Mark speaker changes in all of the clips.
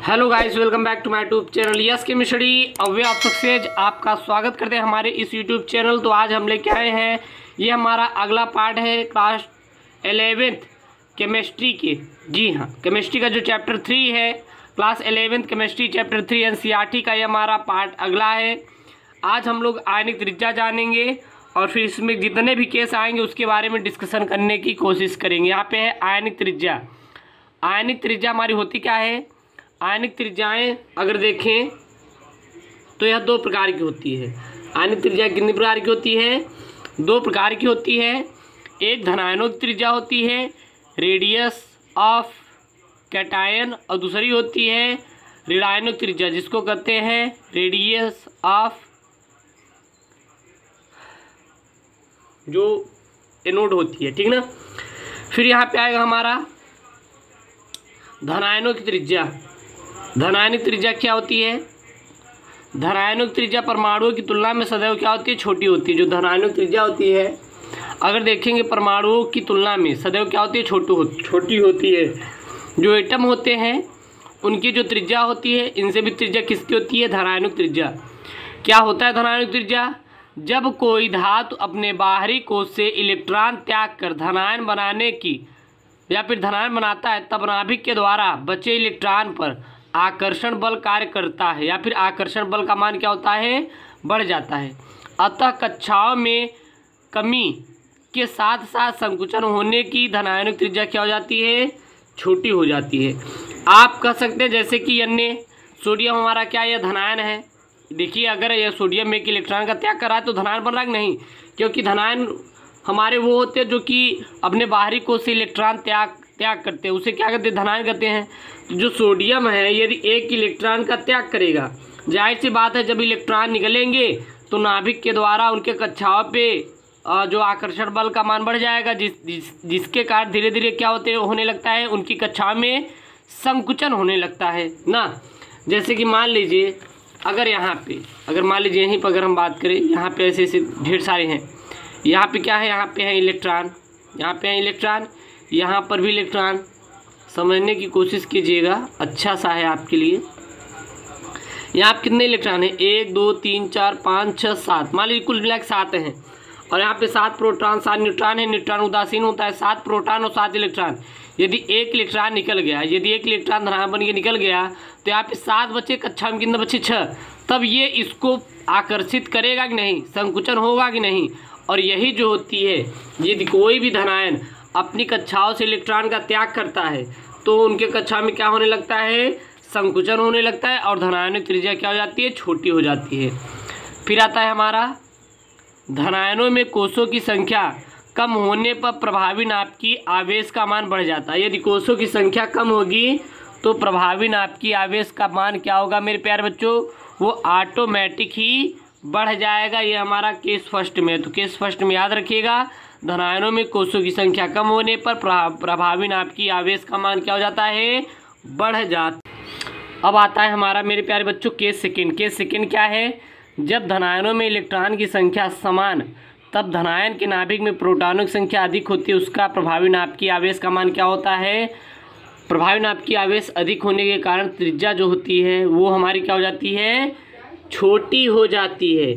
Speaker 1: Hello guys, welcome back to my YouTube channel yes chemistry away of success. आपका स्वागत करते हैं हमारे इस यूट्यूब चैनल। तो आज हम लेके आए हैं, ये हमारा अगला पार्ट है क्लास 11th केमिस्ट्री के। जी हाँ, केमिस्ट्री का जो चैप्टर 3 है, class 11th chemistry chapter 3 NCERT का ये हमारा पार्ट अगला है। आज हम लोग आयनिक त्रिज्या जानेंगे और फिर इसमें जितने भी केस आएंगे उसके बारे में डिस्कशन करने की कोशिश करेंगे। यहाँ पे है आयनिक त्रिज्या। आयनिक त्रिज्या हमारी होती क्या है? आयनिक त्रिज्याएं अगर देखें तो यह दो प्रकार की होती है। आयनिक त्रिज्या कितनी प्रकार की होती है? दो प्रकार की होती है। एक धनायनों त्रिज्या होती है, रेडियस ऑफ कैटायन, और दूसरी होती है ऋणायनों त्रिज्या, जिसको कहते हैं रेडियस ऑफ जो एनोड होती है। ठीक ना। फिर यहाँ पे आएगा हमारा धनायनों की त्रिज्या। धनायनिक त्रिज्या क्या होती है? धनायनिक त्रिज्या परमाणुओं की तुलना में सदैव क्या होती है? छोटी होती है। जो धनायनिक त्रिज्या होती है, अगर देखेंगे परमाणुओं की तुलना में सदैव क्या होती है? छोटी होती है। जो एटम होते हैं उनकी जो त्रिज्या होती है, इनसे भी त्रिज्या किसकी होती है? धनायनिक त्रिज्या। क्या होता है धनायनिक त्रिज्या? जब कोई धातु अपने बाहरी कोश से इलेक्ट्रॉन त्याग कर धनायन बनाने की या फिर धनायन बनाता है, तब नाभिक के द्वारा बचे इलेक्ट्रॉन पर आकर्षण बल कार्य करता है, या फिर आकर्षण बल का मान क्या होता है? बढ़ जाता है। अतः कक्षाओं में कमी के साथ साथ संकुचन होने की धनायनिक त्रिज्या क्या हो जाती है? छोटी हो जाती है। आप कह सकते हैं जैसे कि अन्य सोडियम हमारा क्या, यह धनायन है। देखिए, अगर यह सोडियम में एक इलेक्ट्रॉन का त्याग कर रहा है तो धनायन बन रहा है कि नहीं? क्योंकि धनायन हमारे वो होते हैं जो कि अपने बाहरी कोश से इलेक्ट्रॉन त्याग करते हैं, उसे क्या कहते हैं? धनायन कहते हैं। तो जो सोडियम है, यदि एक इलेक्ट्रॉन का त्याग करेगा, जाहिर सी बात है जब इलेक्ट्रॉन निकलेंगे तो नाभिक के द्वारा उनके कक्षाओं पे जो आकर्षण बल का मान बढ़ जाएगा, जिसके कारण धीरे धीरे क्या होने लगता है? उनकी कक्षाओं में संकुचन होने लगता है ना। जैसे कि मान लीजिए, अगर मान लीजिए यहीं पर अगर हम बात करें, यहाँ पे ऐसे ऐसे ढेर सारे हैं। यहाँ पे क्या है? यहाँ पे है इलेक्ट्रॉन, यहाँ पे है इलेक्ट्रॉन, यहाँ पर भी इलेक्ट्रॉन। समझने की कोशिश कीजिएगा, अच्छा सा है आपके लिए। यहाँ पे कितने इलेक्ट्रॉन हैं? 1 2 3 4 5 6 7, मान लीजिए कुल मिला के 7 हैं। और यहाँ पे 7 प्रोटॉन 7 न्यूट्रॉन है। न्यूट्रॉन उदासीन होता है। 7 प्रोटॉन और 7 इलेक्ट्रॉन। यदि एक इलेक्ट्रॉन निकल गया, यदि एक इलेक्ट्रॉन धनायन बन के निकल गया, तो यहाँ पे 7 बचे, कक्षा में कितने बचे? 6। तब ये इसको आकर्षित करेगा कि नहीं? संकुचन होगा कि नहीं? और यही जो होती है, यदि कोई भी धनायन अपनी कक्षाओं से इलेक्ट्रॉन का त्याग करता है तो उनके कक्षा में क्या होने लगता है? संकुचन होने लगता है, और धनायनिक त्रिज्या क्या हो जाती है? छोटी हो जाती है। फिर आता है हमारा धनायनों में कोषों की संख्या कम होने पर प्रभावी नाप की आवेश का मान बढ़ जाता है। यदि कोषों की संख्या कम होगी तो प्रभावी नाप की आवेश का मान क्या होगा मेरे प्यारे बच्चों? वो ऑटोमेटिक ही बढ़ जाएगा। ये हमारा केस फर्स्ट में है। तो केस फर्स्ट में याद रखिएगा, धनायनों में कोषों की संख्या कम होने पर प्रभावी नाप की आवेश का मान क्या हो जाता है? बढ़ जाता। अब आता है हमारा मेरे प्यारे बच्चों केस सेकंड। केस सेकंड क्या है? जब धनायनों में इलेक्ट्रॉन की संख्या समान, तब धनायन के नाभिक में प्रोटॉनों की संख्या अधिक होती है। उसका प्रभावी नाप की आवेश का मान क्या होता है? प्रभावी नाप की आवेश अधिक होने के कारण त्रिज्या जो होती है वो हमारी क्या हो जाती है? छोटी हो जाती है।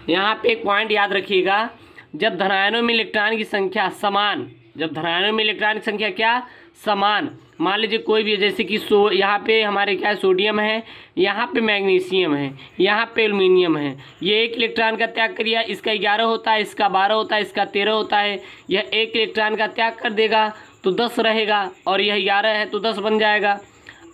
Speaker 1: यहाँ पे एक पॉइंट याद रखिएगा, जब धनायनों में इलेक्ट्रॉन की संख्या समान, जब धनायनों में इलेक्ट्रॉन की संख्या क्या? समान। मान लीजिए कोई भी, जैसे कि यहाँ पे हमारे क्या है? सोडियम है, यहाँ पे मैग्नीशियम है, यहाँ पे एल्युमिनियम है। ये एक इलेक्ट्रॉन का त्याग कर दिया, इसका 11 होता है, इसका 12 होता है, इसका 13 होता है। यह एक इलेक्ट्रॉन का त्याग कर देगा तो 10 रहेगा, और यह 11 है तो 10 बन जाएगा।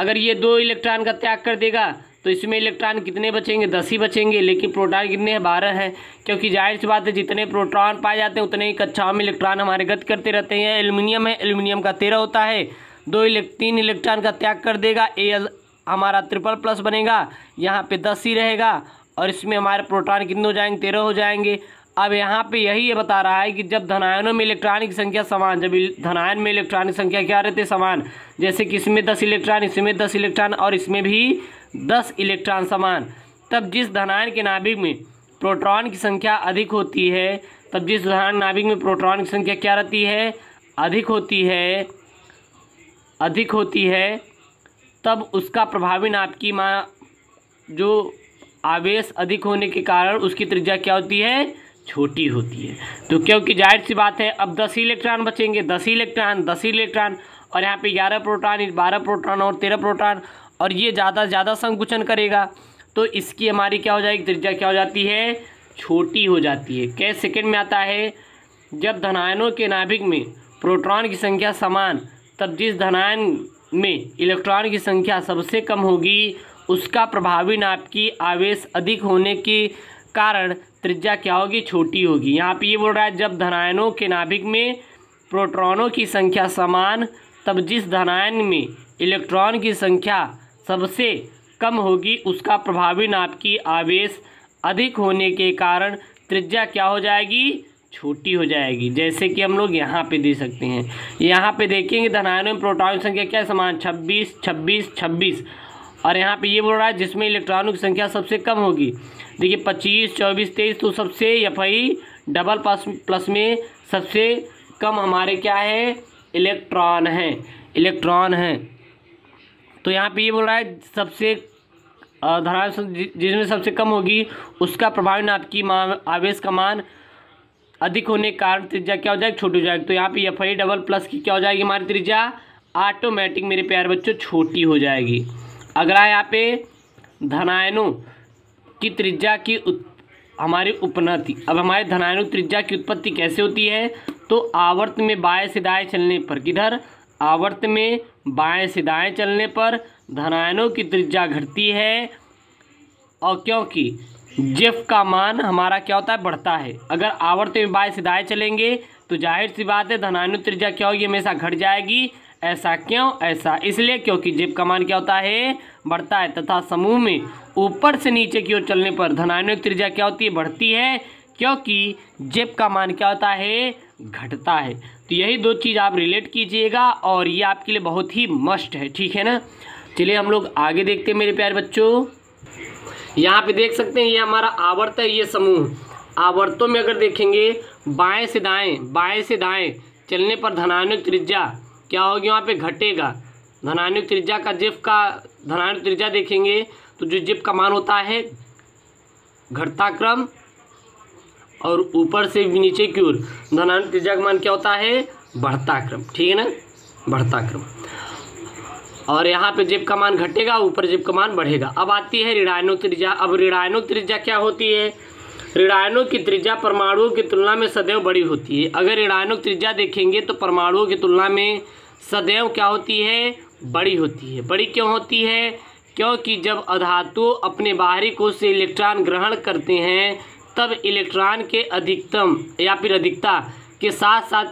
Speaker 1: अगर ये 2 इलेक्ट्रॉन का त्याग कर देगा तो इसमें इलेक्ट्रॉन कितने बचेंगे? 10 ही बचेंगे। लेकिन प्रोटॉन कितने हैं? 12 है। क्योंकि जाहिर सी बात है, जितने प्रोटॉन पाए जाते हैं उतने ही कक्षाओं में इलेक्ट्रॉन हमारे गति करते रहते हैं। एल्युमिनियम है, एल्युमिनियम का 13 होता है। 3 इलेक्ट्रॉन का त्याग कर देगा, Al हमारा ट्रिपल प्लस बनेगा, यहाँ पे 10 ही रहेगा, और इसमें हमारे प्रोटॉन कितने हो जाएंगे? 13 हो जाएंगे। अब यहाँ पे यही ये बता रहा है कि जब धनायनों में इलेक्ट्रॉन की संख्या समान, जब धनायन में इलेक्ट्रॉन की संख्या क्या रहती है? समान। जैसे कि इसमें 10 इलेक्ट्रॉन, इसमें 10 इलेक्ट्रॉन, और इसमें भी 10 इलेक्ट्रॉन समान, तब जिस धनायन के नाभिक में प्रोटॉन की संख्या अधिक होती है, तब जिस धनायन नाभिक में प्रोटॉन की संख्या क्या रहती है? अधिक होती है, तब उसका प्रभावी नाप की जो आवेश अधिक होने के कारण उसकी त्रिज्या क्या होती है, छोटी होती है। तो क्योंकि जाहिर सी बात है अब 10 इलेक्ट्रॉन बचेंगे, 10 इलेक्ट्रॉन और यहाँ पे 11 प्रोटॉन, 12 प्रोटॉन और 13 प्रोटॉन, और ये ज़्यादा से ज़्यादा संकुचन करेगा तो इसकी हमारी क्या हो जाएगी, त्रिज्या क्या हो जाती है, छोटी हो जाती है। कैसे सेकंड में आता है, जब धनायनों के नाभिक में प्रोटॉन की संख्या समान, तब जिस धनायन में इलेक्ट्रॉन की संख्या सबसे कम होगी उसका प्रभावी नाप की आवेश अधिक होने के कारण त्रिज्या क्या होगी, छोटी होगी। यहाँ पे ये बोल रहा है जब धनायनों के नाभिक में प्रोटॉनों की संख्या समान, तब जिस धनायन में इलेक्ट्रॉन की संख्या सबसे कम होगी उसका प्रभावी नाप की आवेश अधिक होने के कारण त्रिज्या क्या हो जाएगी, छोटी हो जाएगी। जैसे कि हम लोग यहाँ पे दे सकते हैं, यहाँ पे देखेंगे धनायनों में प्रोटॉन की संख्या क्या है, समान 26, 26, 26, और यहाँ पे ये बोल रहा है जिसमें इलेक्ट्रॉनों की संख्या सबसे कम होगी। देखिए 25, 24, 23 तो सबसे एफआई डबल प्लस में सबसे कम हमारे क्या है, इलेक्ट्रॉन हैं। तो यहाँ पे ये बोल रहा है सबसे धनायन जिसमें सबसे कम होगी उसका प्रभावी नाप की आवेश का मान अधिक होने के कारण त्रिज्या क्या हो जाएगी, छोटी हो जाएगी। तो यहाँ पे एफआई डबल प्लस की क्या हो जाएगी, हमारी त्रिज्या ऑटोमेटिक मेरे प्यारे बच्चों छोटी हो जाएगी। अगला यहाँ पे धनायनों की त्रिज्या की हमारी उपनति। अब हमारे धनायनों की त्रिज्या की उत्पत्ति कैसे होती है, तो आवर्त में बाएं से दाएं चलने पर, किधर, आवर्त में बाएं से दाएं चलने पर धनायनों की त्रिज्या घटती है, और क्योंकि जेफ का मान हमारा क्या होता है, बढ़ता है। अगर आवर्त में बाएं से दाएं चलेंगे तो जाहिर सी बात है धनायनों की त्रिज्या क्या होगी, हमेशा घट जाएगी। ऐसा क्यों, ऐसा इसलिए क्योंकि जेब का मान क्या होता है, बढ़ता है, तथा समूह में ऊपर से नीचे की ओर चलने पर धनायनों की त्रिज्या क्या होती है, बढ़ती है, क्योंकि जेब का मान क्या होता है, घटता है। तो यही दो चीज़ आप रिलेट कीजिएगा और ये आपके लिए बहुत ही मस्ट है, ठीक है ना। चलिए हम लोग आगे देखते हैं मेरे प्यारे बच्चों। यहाँ पे देख सकते हैं ये हमारा आवर्त है, ये समूह। आवर्तों में अगर देखेंगे बाएं से दाएं चलने पर धनायनों की त्रिज्या क्या होगी, वहाँ पे घटेगा। धनायनों की त्रिज्या का जेफ का धनायनों की त्रिज्या देखेंगे तो जो जेफ का मान होता है घटता क्रम, और ऊपर से नीचे की ओर धनायनों की त्रिज्या का मान क्या होता है, बढ़ता क्रम, ठीक है ना, बढ़ता क्रम। और यहाँ पे जेब का मान घटेगा, ऊपर जेब का मान बढ़ेगा। अब आती है ऋणायनों की त्रिज्या। अब ऋणायनों की त्रिज्या क्या होती है, ऋणायनों की त्रिज्या परमाणुओं की तुलना में सदैव बड़ी होती है। अगर ऋणायनों की त्रिज्या देखेंगे तो परमाणुओं की तुलना में सदैव क्या होती है, बड़ी होती है। बड़ी क्यों होती है, क्योंकि जब अधातु अपने बाहरी कोश से इलेक्ट्रॉन ग्रहण करते हैं तब इलेक्ट्रॉन के अधिकतम या फिर अधिकता के साथ साथ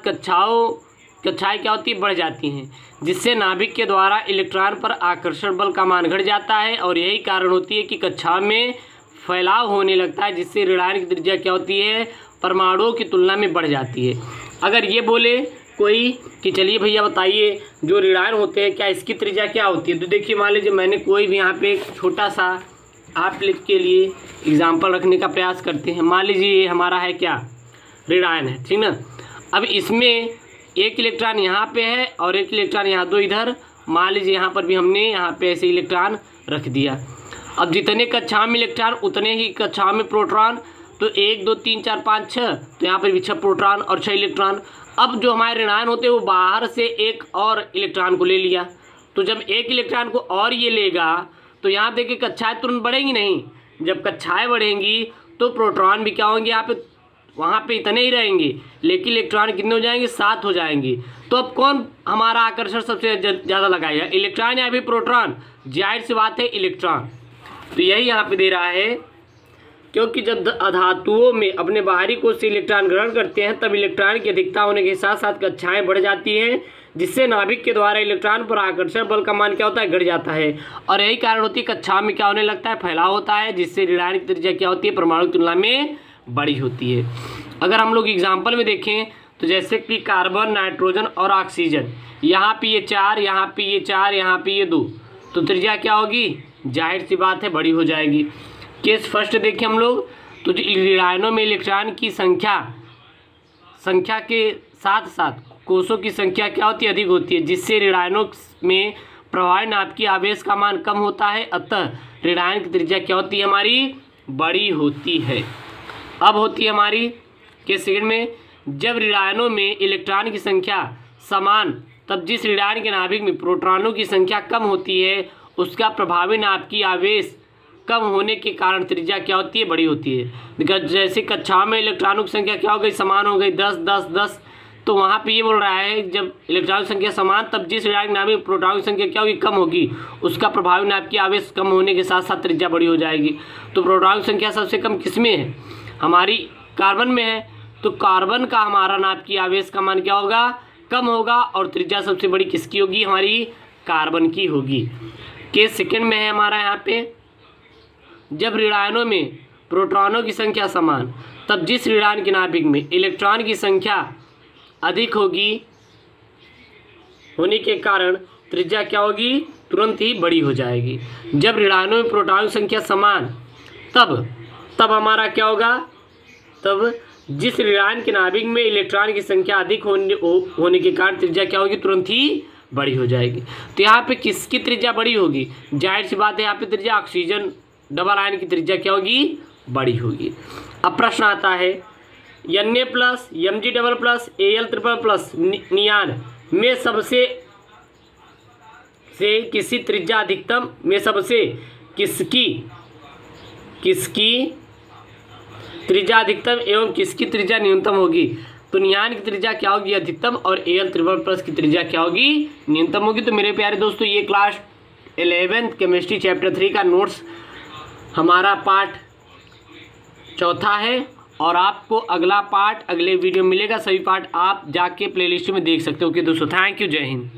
Speaker 1: कक्षाएँ क्या होती है, बढ़ जाती हैं, जिससे नाभिक के द्वारा इलेक्ट्रॉन पर आकर्षण बल का मान घट जाता है, और यही कारण होती है कि कक्षाओं में फैलाव होने लगता है, जिससे ऋणायन की त्रिज्या क्या होती है, परमाणुओं की तुलना में बढ़ जाती है। अगर ये बोले कोई कि चलिए भैया बताइए जो ऋणायन होते हैं क्या इसकी त्रिज्या क्या होती है, तो देखिए मान लीजिए मैंने कोई भी यहाँ पे एक छोटा सा आप लोग के लिए एग्जाम्पल रखने का प्रयास करते हैं। मान लीजिए ये हमारा है क्या, ऋणायन है, ठीक ना। अब इसमें एक इलेक्ट्रॉन यहाँ पे है और एक इलेक्ट्रॉन यहाँ, दो इधर, मान लीजिए यहाँ पर भी हमने यहाँ पे ऐसे इलेक्ट्रॉन रख दिया। अब जितने कक्षाओं में इलेक्ट्रॉन उतने ही कक्षाओं में प्रोटॉन, तो 1 2 3 4 5 6, तो यहाँ पर भी 6 प्रोटॉन और 6 इलेक्ट्रॉन। अब जो हमारे ऋणायन होते हैं वो बाहर से एक और इलेक्ट्रॉन को ले लिया, तो जब एक इलेक्ट्रॉन को और ये लेगा तो यहाँ देखिए कक्षाएँ तुरंत बढ़ेंगी नहीं। जब कक्षाएँ बढ़ेंगी तो प्रोटॉन भी क्या होंगे, यहाँ पे वहाँ पे इतने ही रहेंगे, लेकिन इलेक्ट्रॉन कितने हो जाएंगे, 7 हो जाएंगे। तो अब कौन हमारा आकर्षण सबसे ज़्यादा लगाएगा, इलेक्ट्रॉन या फिर प्रोटॉन, जाहिर सी बात है इलेक्ट्रॉन। तो यही यहाँ पे दे रहा है, क्योंकि जब अधातुओं में अपने बाहरी कोश से इलेक्ट्रॉन ग्रहण करते हैं तब इलेक्ट्रॉन की अधिकता होने के साथ साथ कक्षाएँ बढ़ जाती हैं, जिससे नाभिक के द्वारा इलेक्ट्रॉन पर आकर्षण बल का मान क्या होता है, घट जाता है, और यही कारण होती है कक्षाओं में क्या होने लगता है, फैलाव होता है, जिससे ऋणायन की त्रिज्या क्या होती है, परमाणु की तुलना में बड़ी होती है। अगर हम लोग एग्जाम्पल में देखें तो जैसे कि कार्बन, नाइट्रोजन और ऑक्सीजन, यहाँ पे ये 4, यहाँ पे ये 4, यहाँ पे ये 2, तो त्रिज्या क्या होगी, जाहिर सी बात है बड़ी हो जाएगी। केस फर्स्ट देखें हम लोग तो ऋणायनों में इलेक्ट्रॉन की संख्या के साथ साथ कोषों की संख्या क्या होती है, अधिक होती है, जिससे ऋणायनों में प्रभावी नाभिक की आवेश का मान कम होता है, अतः ऋणायन की त्रिज्या क्या होती है हमारी, बड़ी होती है। अब होती है हमारी केस सेकंड में, जब ऋणायनों में इलेक्ट्रॉन की संख्या समान तब जिस ऋणायन के नाभिक में प्रोटॉनों की संख्या कम होती है उसका प्रभावी नाभिक की आवेश कम होने के कारण त्रिज्या क्या होती है, बड़ी होती है। जैसे कक्षाओं में इलेक्ट्रॉनों की संख्या क्या हो गई, समान हो गई 10 10 10, तो वहाँ पे ये बोल रहा है जब इलेक्ट्रॉन की संख्या समान तब जिस ऋणायन के नाभिक में प्रोटॉन की संख्या क्या होगी, कम होगी, उसका प्रभावी नाभिक की आवेश कम होने के साथ साथ त्रिज्या बड़ी हो जाएगी। तो प्रोटॉन की संख्या सबसे कम किसमें है, हमारी कार्बन में है, तो कार्बन का हमारा नाभिक की आवेश का मान क्या होगा, कम होगा, और त्रिज्या सबसे बड़ी किसकी होगी, हमारी कार्बन की होगी। केस सेकंड में है हमारा यहाँ पे, जब ऋणायनों में प्रोटॉनों की संख्या समान तब जिस ऋणायन के नाभिक में इलेक्ट्रॉन की संख्या अधिक होने के कारण त्रिज्या क्या होगी, तुरंत ही बड़ी हो जाएगी। जब ऋणायनों में प्रोटॉन की संख्या समान तब हमारा क्या होगा, तब जिस ऋणायन के नाभिक में इलेक्ट्रॉन की संख्या अधिक होने के कारण त्रिज्या क्या होगी, तुरंत ही बड़ी हो जाएगी। तो यहाँ पे किसकी त्रिज्या बड़ी होगी, जाहिर सी बात है यहाँ पे त्रिज्या ऑक्सीजन डबल आयन की त्रिज्या क्या होगी, बड़ी होगी। अब प्रश्न आता है Na plus Mg double plus Al triple plus neon में सबसे किसी त्रिज्या अधिकतम में सबसे किसकी त्रिज्या अधिकतम एवं किसकी त्रिज्या न्यूनतम होगी। तो नियान की त्रिज्या क्या होगी, अधिकतम, और Al ट्रिपल प्लस की त्रिज्या क्या होगी, न्यूनतम होगी। तो मेरे प्यारे दोस्तों ये क्लास 11th केमिस्ट्री चैप्टर 3 का नोट्स हमारा पार्ट चौथा है, और आपको अगला पार्ट अगले वीडियो मिलेगा। सभी पार्ट आप जाके प्लेलिस्ट में देख सकते हो। ओके दोस्तों, थैंक यू, जय हिंद।